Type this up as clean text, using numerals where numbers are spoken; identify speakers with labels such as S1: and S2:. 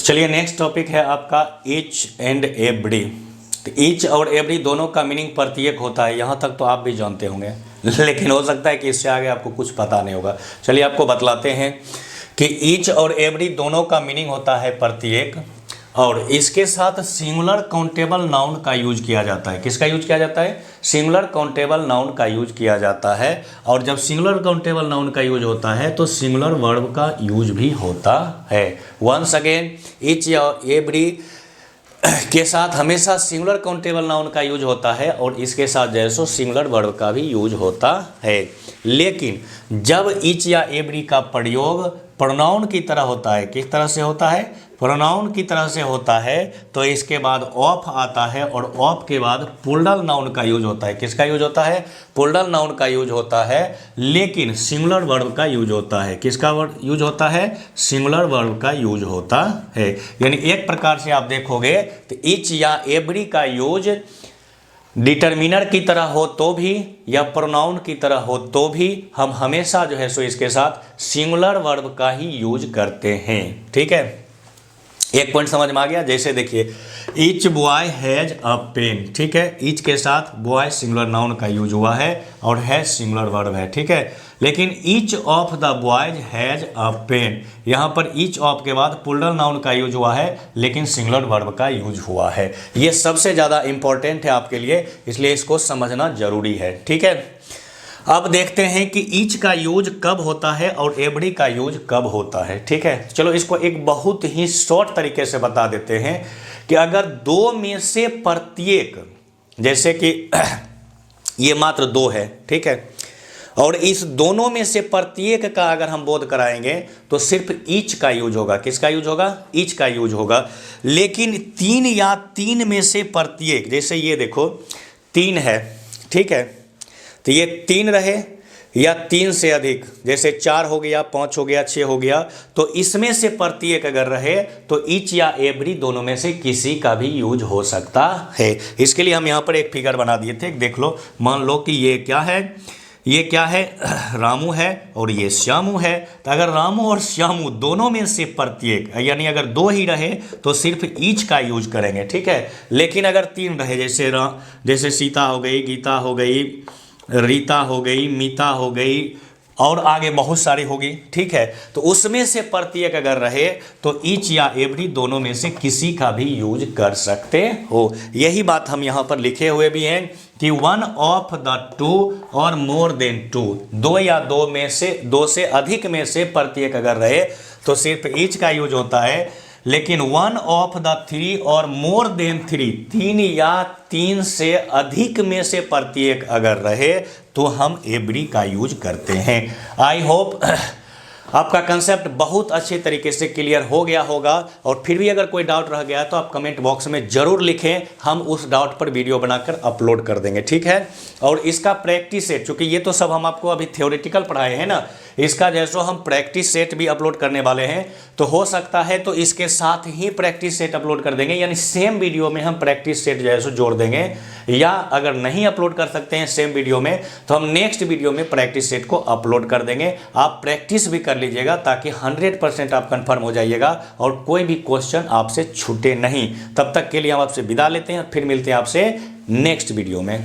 S1: चलिए next topic है आपका ईच एंड एवरी। तो ईच और एवरी दोनों का मीनिंग प्रत्येक होता है, यहाँ तक तो आप भी जानते होंगे, लेकिन हो सकता है कि इससे आगे आपको कुछ पता नहीं होगा। चलिए आपको बतलाते हैं कि ईच और एवरी दोनों का मीनिंग होता है प्रत्येक, और इसके साथ सिंगुलर काउंटेबल नाउन का यूज किया जाता है। किसका यूज किया जाता है? सिंगुलर काउंटेबल नाउन का यूज किया जाता है। और जब सिंगुलर काउंटेबल नाउन का यूज होता है तो सिंगुलर वर्ब का यूज भी होता है। वंस अगेन, ईच या एवरी के साथ हमेशा सिंगुलर काउंटेबल नाउन का यूज होता है और इसके साथ जैसो सिंगुलर वर्ब का भी यूज होता है। लेकिन जब ईच या एवरी का प्रयोग प्रोनाउन की तरह होता है, किस तरह से होता है? प्रोनाउन की तरह से होता है, तो इसके बाद ऑफ आता है और ऑफ के बाद प्लूरल नाउन का यूज होता है। किसका यूज होता है? प्लूरल नाउन का यूज होता है, लेकिन सिंगुलर वर्ब का यूज होता है। किसका यूज होता है? सिंगुलर वर्ब का यूज होता है। यानी एक प्रकार से आप देखोगे तो ईच या एवरी का यूज डिटर्मिनर की तरह हो तो भी या प्रोनाउन की तरह हो तो भी हम हमेशा जो है सो इसके साथ सिंगुलर वर्ब का ही यूज करते हैं। ठीक है, एक पॉइंट समझ में आ गया? जैसे देखिए, each boy has a pen. ठीक है, ईच के साथ बॉय सिंगुलर नाउन का यूज हुआ है और हैज सिंगुलर वर्ब है। ठीक है, लेकिन each of the boys has a pen, यहाँ पर ईच ऑफ के बाद प्लूरल नाउन का यूज हुआ है लेकिन सिंगुलर वर्ब का यूज हुआ है। ये सबसे ज़्यादा इंपॉर्टेंट है आपके लिए, इसलिए इसको समझना जरूरी है। ठीक है, अब देखते हैं कि ईच का यूज कब होता है और एवरी का यूज कब होता है। ठीक है, चलो इसको एक बहुत ही शॉर्ट तरीके से बता देते हैं कि अगर दो में से प्रत्येक, जैसे कि ये मात्र दो है, ठीक है, और इस दोनों में से प्रत्येक का अगर हम बोध कराएंगे तो सिर्फ ईच का यूज होगा। किसका यूज होगा? ईच का यूज होगा। लेकिन तीन या तीन में से प्रत्येक, जैसे ये देखो तीन है, ठीक है, तो ये तीन रहे या तीन से अधिक, जैसे 4 हो गया, 5 हो गया, 6 हो गया, तो इसमें से प्रत्येक अगर रहे तो ईच या एवरी दोनों में से किसी का भी यूज हो सकता है। इसके लिए हम यहाँ पर एक फिगर बना दिए थे, देख लो। मान लो कि ये क्या है? ये क्या है? रामू है और ये श्यामू है। तो अगर रामू और श्यामू दोनों में से प्रत्येक, यानी अगर दो ही रहे तो सिर्फ ईच का यूज करेंगे। ठीक है, लेकिन अगर तीन रहे, जैसे सीता हो गई, गीता हो गई, रीता हो गई, मीता हो गई और आगे बहुत सारी होगी, ठीक है, तो उसमें से प्रत्येक अगर रहे तो ईच या एवरी दोनों में से किसी का भी यूज कर सकते हो। यही बात हम यहाँ पर लिखे हुए भी हैं कि वन ऑफ द टू और मोर देन टू, दो या दो से अधिक में से प्रत्येक अगर रहे तो सिर्फ ईच का यूज होता है। लेकिन वन ऑफ द थ्री और मोर देन थ्री, तीन या तीन से अधिक में से प्रत्येक अगर रहे तो हम एवरी का यूज करते हैं। आई होप आपका कंसेप्ट बहुत अच्छे तरीके से क्लियर हो गया होगा, और फिर भी अगर कोई डाउट रह गया तो आप कमेंट बॉक्स में ज़रूर लिखें, हम उस डाउट पर वीडियो बनाकर अपलोड कर देंगे। ठीक है, और इसका प्रैक्टिस सेट, चूँकि ये तो सब हम आपको अभी थ्योरेटिकल पढ़ाए हैं ना, इसका जैसो हम प्रैक्टिस सेट भी अपलोड करने वाले हैं, तो हो सकता है तो इसके साथ ही प्रैक्टिस सेट अपलोड कर देंगे, यानी सेम वीडियो में हम प्रैक्टिस सेट जैसो जोड़ देंगे। या अगर नहीं अपलोड कर सकते हैं सेम वीडियो में तो हम नेक्स्ट वीडियो में प्रैक्टिस सेट को अपलोड कर देंगे। आप प्रैक्टिस भी कर लीजिएगा ताकि 100% आप कंफर्म हो जाइएगा और कोई भी क्वेश्चन आपसे छूटे नहीं। तब तक के लिए हम आपसे विदा लेते हैं, फिर मिलते हैं आपसे नेक्स्ट वीडियो में।